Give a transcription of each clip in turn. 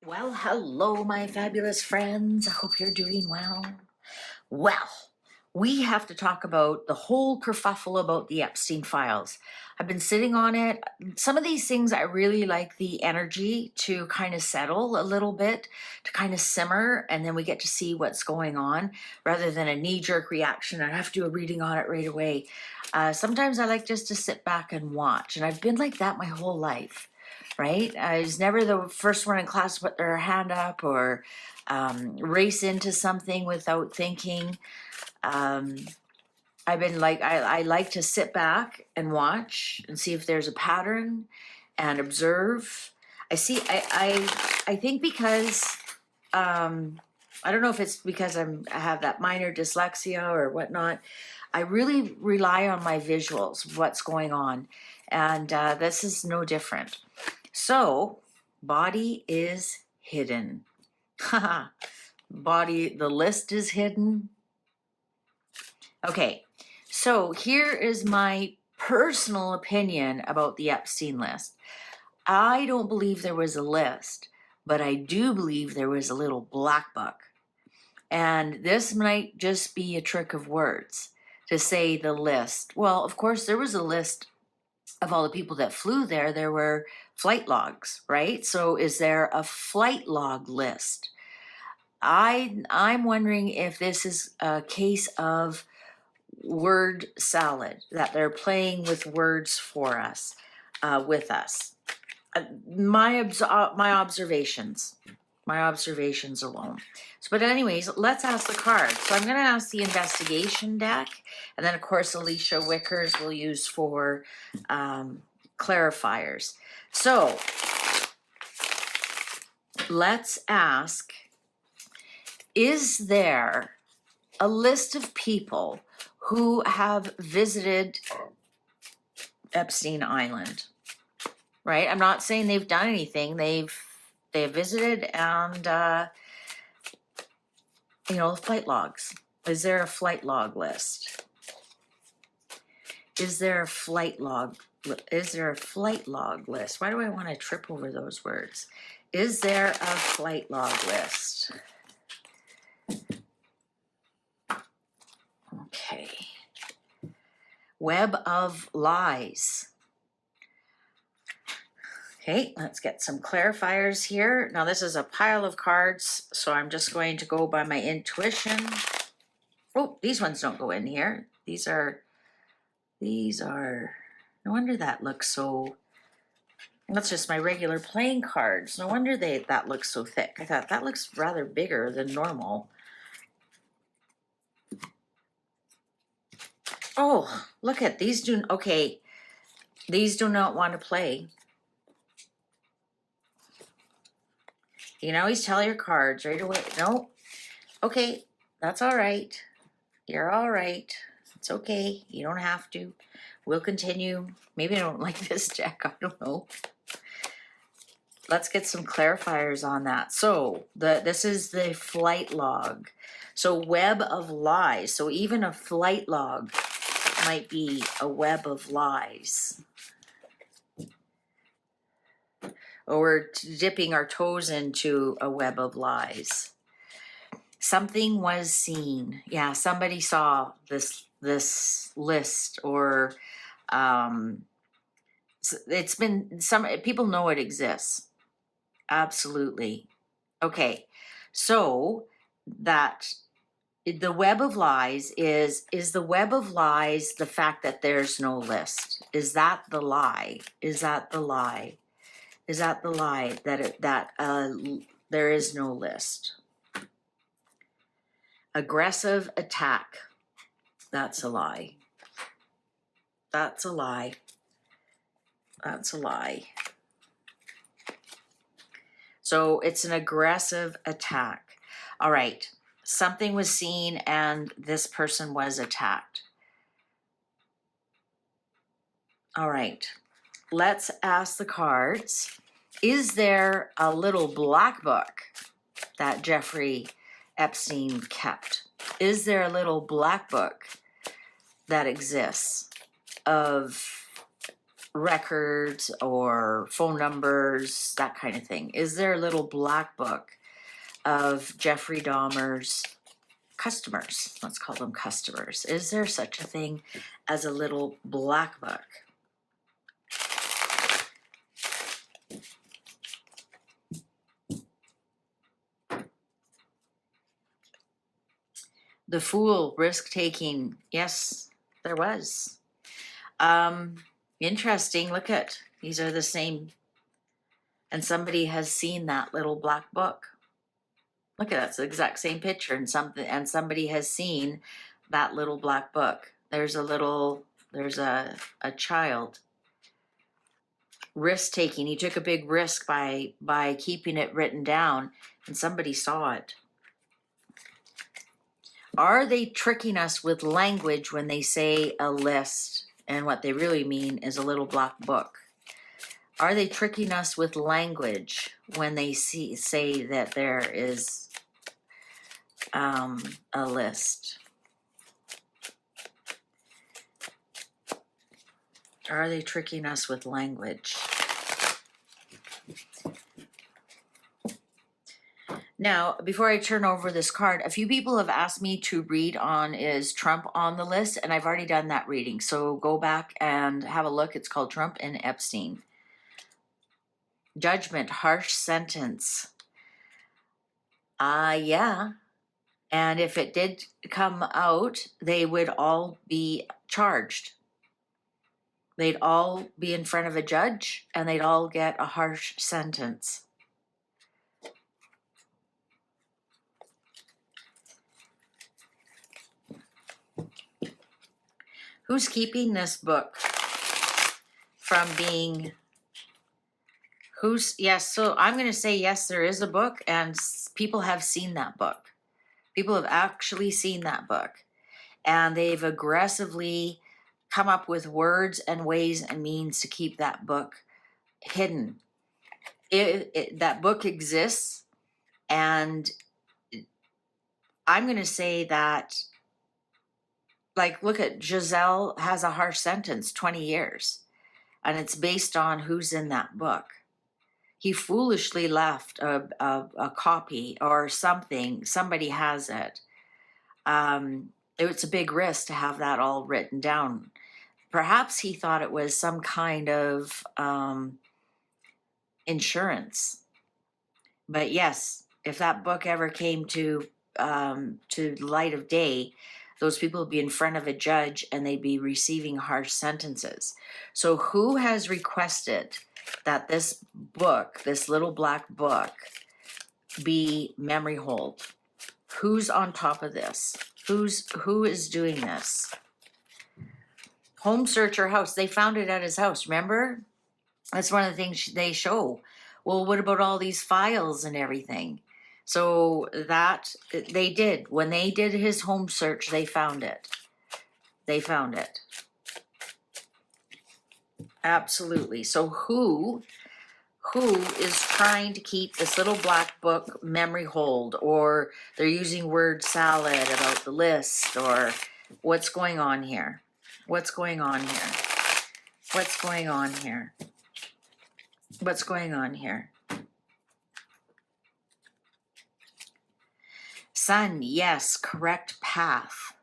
Well, hello, my fabulous friends. I hope you're doing well. Well, we have to talk about the whole kerfuffle about the Epstein files. I've been sitting on it. Some of these things I really like the energy to kind of settle a little bit, to kind of simmer, and then we get to see what's going on rather than a knee-jerk reaction. I have to do a reading on it right away. Sometimes I like just to sit back and watch, and I've been like that my whole life. Right? I was never the first one in class to put their hand up or race into something without thinking. Um, I've been like, I like to sit back and watch and see if there's a pattern and observe. I think because, I don't know if it's because I have that minor dyslexia or whatnot. I really rely on my visuals, what's going on. And this is no different. So, body is hidden. Body, the list is hidden. Okay, so here is my personal opinion about the Epstein list. I don't believe there was a list, but I do believe there was a little black book. And this might just be a trick of words to say the list. Well, of course, there was a list of all the people that flew there. There were flight logs, right? So is there a flight log list? I'm wondering if this is a case of word salad, that they're playing with words for us, with us. My observations alone. So, but anyways, let's ask the cards. So I'm going to ask the investigation deck, and then of course Alicia Wickers will use for clarifiers. So let's ask, is there a list of people who have visited Epstein Island? Right? I'm not saying they've done anything. They've visited and flight logs. Is there a flight log list? Is there a flight log? Is there a flight log list? Why do I want to trip over those words? Is there a flight log list? Okay. Web of lies. Okay, let's get some clarifiers here. Now this is a pile of cards, so I'm just going to go by my intuition. Oh, these ones don't go in here. These are, no wonder that looks so, that's just my regular playing cards. No wonder that looks so thick. I thought that looks rather bigger than normal. Oh, look at these okay. These do not want to play. You can always tell your cards right away. No, okay, that's all right. You're all right. It's okay. You don't have to. We'll continue. Maybe I don't like this deck. I don't know. Let's get some clarifiers on that. So this is the flight log. So web of lies. So even a flight log might be a web of lies. Or we're dipping our toes into a web of lies. Something was seen. Yeah, somebody saw this list, or it's been, some people know it exists. Absolutely. Okay, so that the web of lies is the web of lies the fact that there's no list? Is that the lie? Is that the lie? Is that the lie that there is no list? Aggressive attack. That's a lie. That's a lie. That's a lie. So it's an aggressive attack. All right. Something was seen and this person was attacked. All right. Let's ask the cards. Is there a little black book that Jeffrey Epstein kept? Is there a little black book that exists of records or phone numbers, that kind of thing? Is there a little black book of Jeffrey Dahmer's customers? Let's call them customers. Is there such a thing as a little black book? The fool, risk-taking. Yes, there was. Interesting. Look at, these are the same. And somebody has seen that little black book. Look at that, it's the exact same picture, and somebody has seen that little black book. There's a child. Risk-taking. He took a big risk by keeping it written down, and somebody saw it. Are they tricking us with language when they say a list, and what they really mean is a little black book? Are they tricking us with language when they say that there is a list? Are they tricking us with language? Now, before I turn over this card, a few people have asked me to read on is Trump on the list, and I've already done that reading. So go back and have a look. It's called Trump and Epstein. Judgment, harsh sentence. Yeah. And if it did come out, they would all be charged. They'd all be in front of a judge, and they'd all get a harsh sentence. Who's keeping this book from being, yes, so I'm going to say yes, there is a book, and people have seen that book. People have actually seen that book, and they've aggressively come up with words and ways and means to keep that book hidden. That book exists, and I'm going to say that, like, look at Giselle has a harsh sentence, 20 years, and it's based on who's in that book. He foolishly left a copy or something. Somebody has it. It's a big risk to have that all written down. Perhaps he thought it was some kind of insurance. But yes, if that book ever came to light of day, those people would be in front of a judge and they'd be receiving harsh sentences. So who has requested that this book, this little black book, be memory hold? Who's on top of this? Who is doing this? Home searcher house. They found it at his house, remember? That's one of the things they show. Well, what about all these files and everything? So that they did. When they did his home search, they found it. They found it. Absolutely. So who is trying to keep this little black book memory hold, or they're using word salad about the list, or what's going on here? What's going on here? What's going on here? What's going on here? Sun, yes, correct path.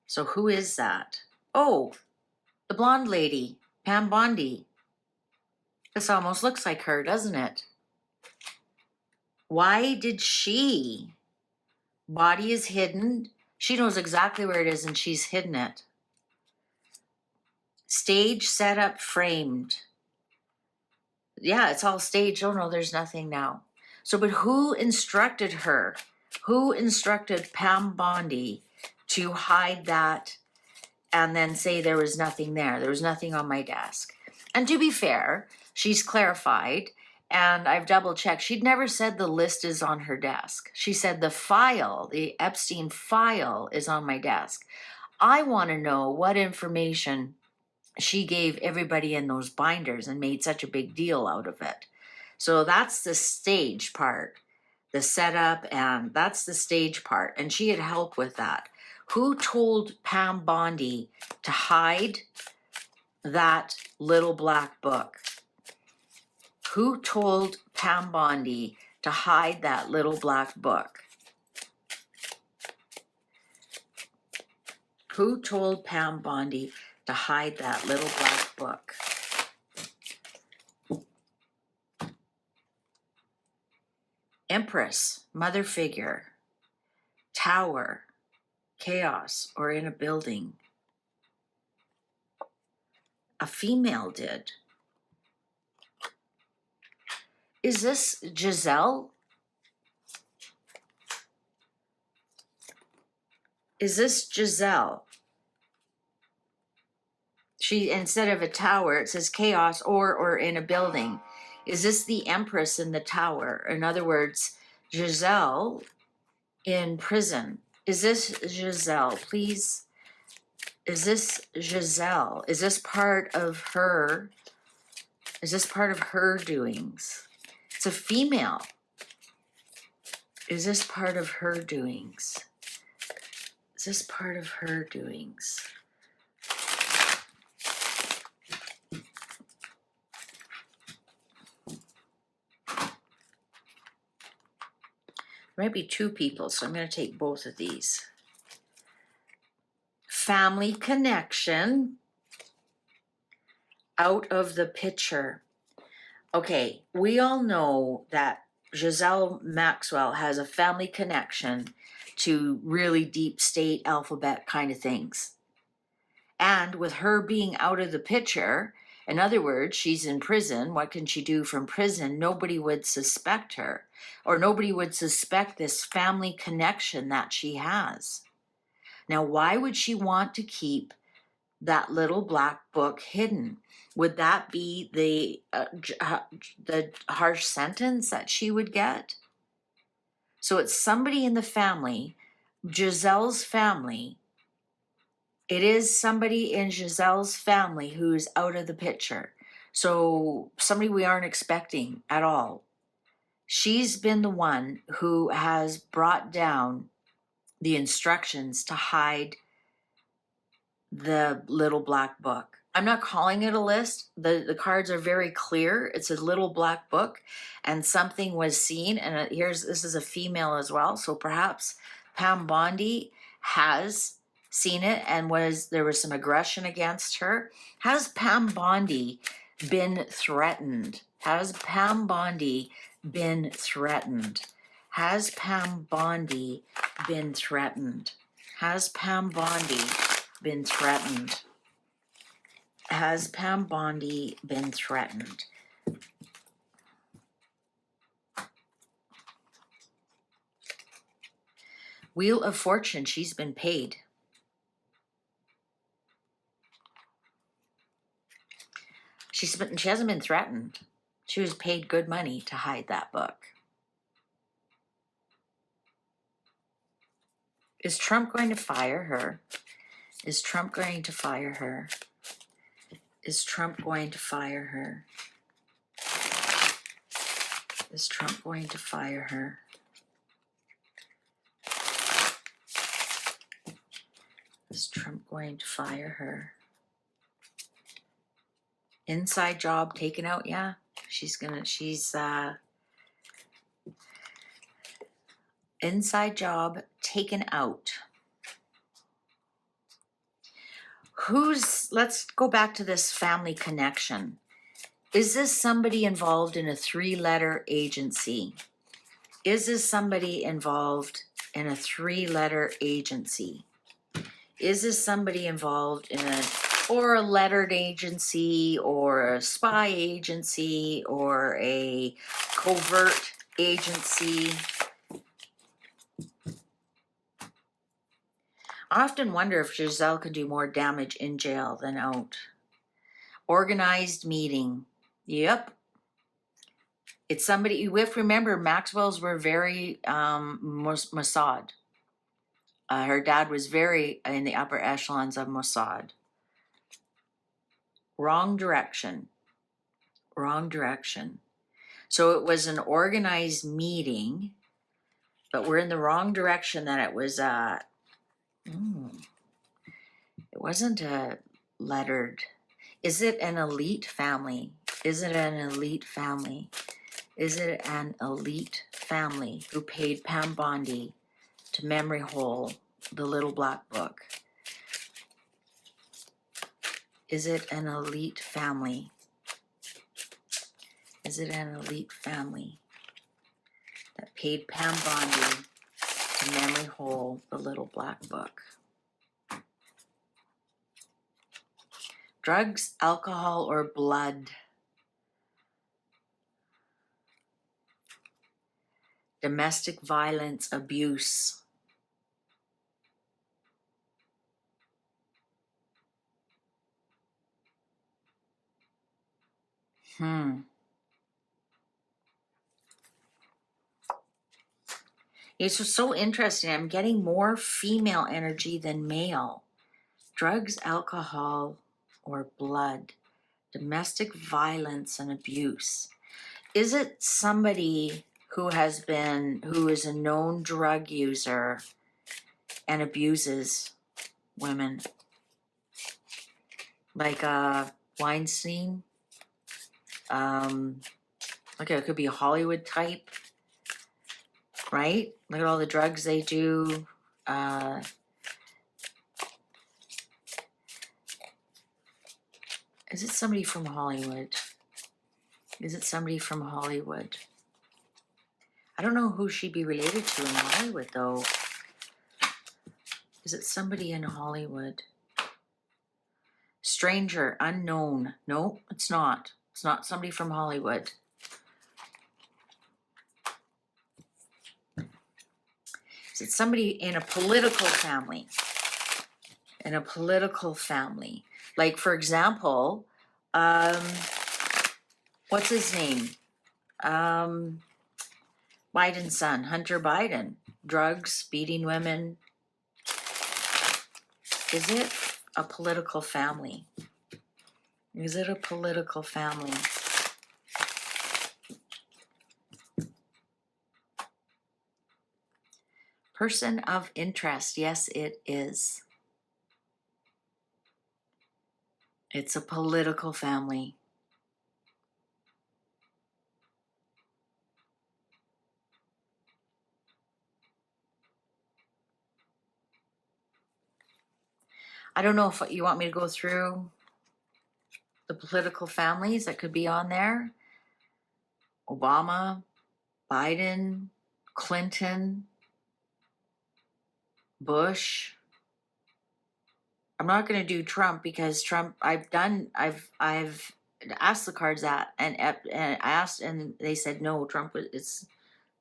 So who is that? Oh, the blonde lady, Pam Bondi. This almost looks like her, doesn't it? Why did she? Body is hidden. She knows exactly where it is and she's hidden it. Stage, set up, framed. Yeah, it's all staged. Oh no, there's nothing now. So, but who instructed her? Who instructed Pam Bondi to hide that and then say there was nothing there? There was nothing on my desk. And to be fair, she's clarified, and I've double checked. She'd never said the list is on her desk. She said the file, the Epstein file, is on my desk. I want to know what information she gave everybody in those binders and made such a big deal out of it. So that's the stage part, the setup, and that's the stage part. And she had help with that. Who told Pam Bondi to hide that little black book? Who told Pam Bondi to hide that little black book? Who told Pam Bondi to hide that little black book? Empress, mother figure, tower, chaos, or in a building? A female did. Is this Giselle? Is this Giselle? She, instead of a tower, it says chaos or in a building. Is this the Empress in the tower? In other words, Giselle in prison. Is this Giselle? Please. Is this Giselle? Is this part of her? Is this part of her doings? It's a female. Is this part of her doings? Is this part of her doings? There might be two people, so I'm going to take both of these. Family connection, out of the picture. Okay, we all know that Giselle Maxwell has a family connection to really deep state alphabet kind of things. And with her being out of the picture, in other words, she's in prison. What can she do from prison? Nobody would suspect her, or nobody would suspect this family connection that she has. Now, why would she want to keep that little black book hidden? Would that be the harsh sentence that she would get? So it's somebody in the family, Giselle's family. It is somebody in Giselle's family who's out of the picture. So somebody we aren't expecting at all. She's been the one who has brought down the instructions to hide the little black book. I'm not calling it a list. The cards are very clear. It's a little black book, and something was seen. And this is a female as well. So perhaps Pam Bondi has seen it, and there was some aggression against her. Has Pam Bondi been threatened? Has Pam Bondi been threatened? Has Pam Bondi been threatened? Has Pam Bondi been threatened? Has Pam Bondi been threatened? Wheel of Fortune, she's been paid. She hasn't been threatened. She was paid good money to hide that book. Is Trump going to fire her? Is Trump going to fire her? Is Trump going to fire her? Is Trump going to fire her? Is Trump going to fire her? Inside job taken out, yeah. She's inside job taken out. Let's go back to this family connection. Is this somebody involved in a 3-letter agency? Is this somebody involved in a 3-letter agency? Is this somebody involved in a lettered agency, or a spy agency, or a covert agency? I often wonder if Giselle could do more damage in jail than out. Organized meeting. Yep. It's somebody, we have to remember, Maxwell's were very Mossad. Her dad was very in the upper echelons of Mossad. Wrong direction. Wrong direction. So it was an organized meeting, but we're in the wrong direction that it was it wasn't a lettered. Is it an elite family? Is it an elite family? Is it an elite family who paid Pam Bondi to memory hole the little black book? Is it an elite family? Is it an elite family that paid Pam Bondi to memory hole the little black book? Drugs, alcohol, or blood? Domestic violence, abuse. It's just so interesting. I'm getting more female energy than male. Drugs, alcohol, or blood. Domestic violence and abuse. Is it somebody who is a known drug user and abuses women? Like Weinstein? Okay, it could be a Hollywood type, right? Look at all the drugs they do. Is it somebody from Hollywood? Is it somebody from Hollywood? I don't know who she'd be related to in Hollywood, though. Is it somebody in Hollywood? Stranger, unknown. No, it's not. It's not somebody from Hollywood. Is it somebody in a political family? In a political family. Like, for example, what's his name? Biden's son, Hunter Biden. Drugs, beating women. Is it a political family? Is it a political family? Person of interest. Yes, it is. It's a political family. I don't know if you want me to go through the political families that could be on there. Obama, Biden, Clinton, Bush. I'm not going to do Trump because Trump, I've asked the cards that and asked and they said no, Trump is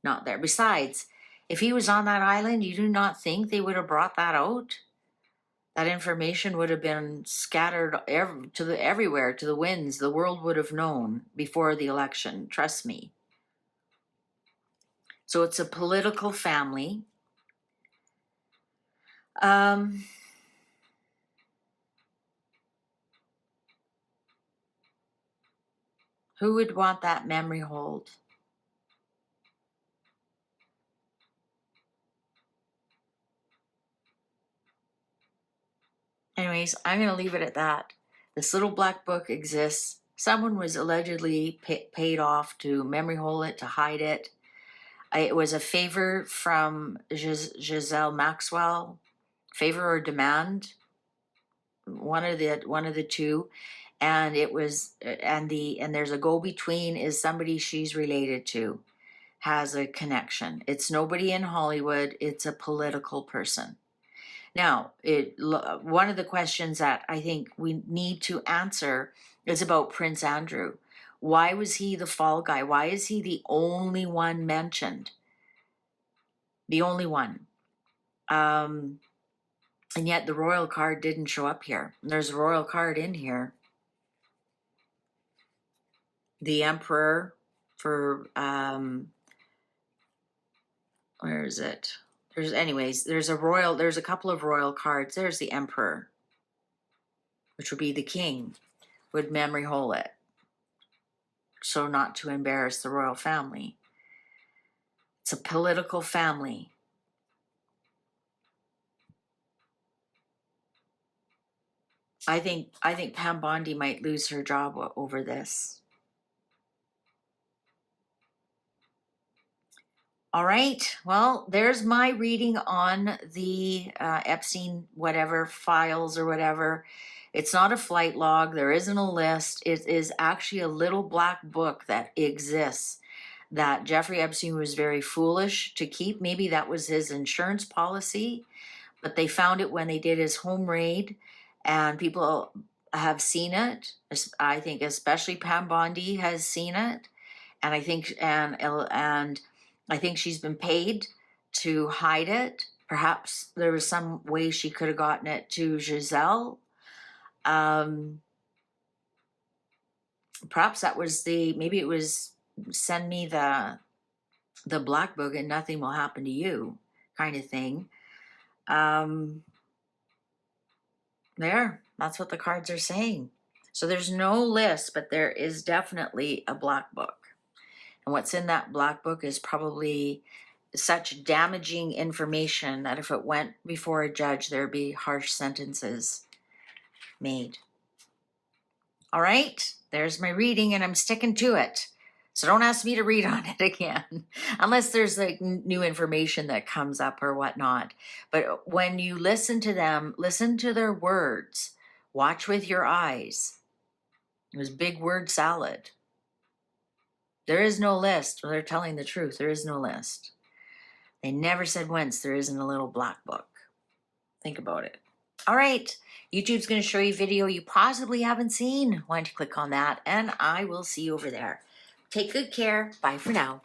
not there. Besides, if he was on that island, you do not think they would have brought that out? That information would have been scattered everywhere, to the winds. The world would have known before the election. Trust me. So it's a political family. Who would want that memory hold? Anyways, I'm going to leave it at that. This little black book exists. Someone was allegedly paid off to memory hole it, to hide it. It was a favor from Giselle Maxwell. Favor or demand, one of the two. And it was and there's a go-between, is somebody she's related to, has a connection. It's nobody in Hollywood. It's a political person. Now, one of the questions that I think we need to answer is about Prince Andrew. Why was he the fall guy? Why is he the only one mentioned? The only one. And yet the royal card didn't show up here. There's a royal card in here. The emperor for, where is it? There's a couple of royal cards. There's the emperor, which would be the king, would memory hole it, so not to embarrass the royal family. It's a political family. I think Pam Bondi might lose her job over this. All right, well, there's my reading on the Epstein whatever files or whatever. It's not a flight log, there isn't a list. It is actually a little black book that exists that Jeffrey Epstein was very foolish to keep. Maybe that was his insurance policy, but they found it when they did his home raid, and people have seen it. I think especially Pam Bondi has seen it, and I think she's been paid to hide it. Perhaps there was some way she could have gotten it to Giselle. Perhaps that was maybe it was send me the black book and nothing will happen to you kind of thing. That's what the cards are saying. So there's no list, but there is definitely a black book. And what's in that black book is probably such damaging information that if it went before a judge, there'd be harsh sentences made. All right, there's my reading, and I'm sticking to it. So don't ask me to read on it again, unless there's like new information that comes up or whatnot. But when you listen to them, listen to their words. Watch with your eyes. It was big word salad. There is no list. Well, they're telling the truth. There is no list. They never said once there isn't a little black book. Think about it. All right. YouTube's going to show you a video you possibly haven't seen. Why don't you click on that, and I will see you over there. Take good care. Bye for now.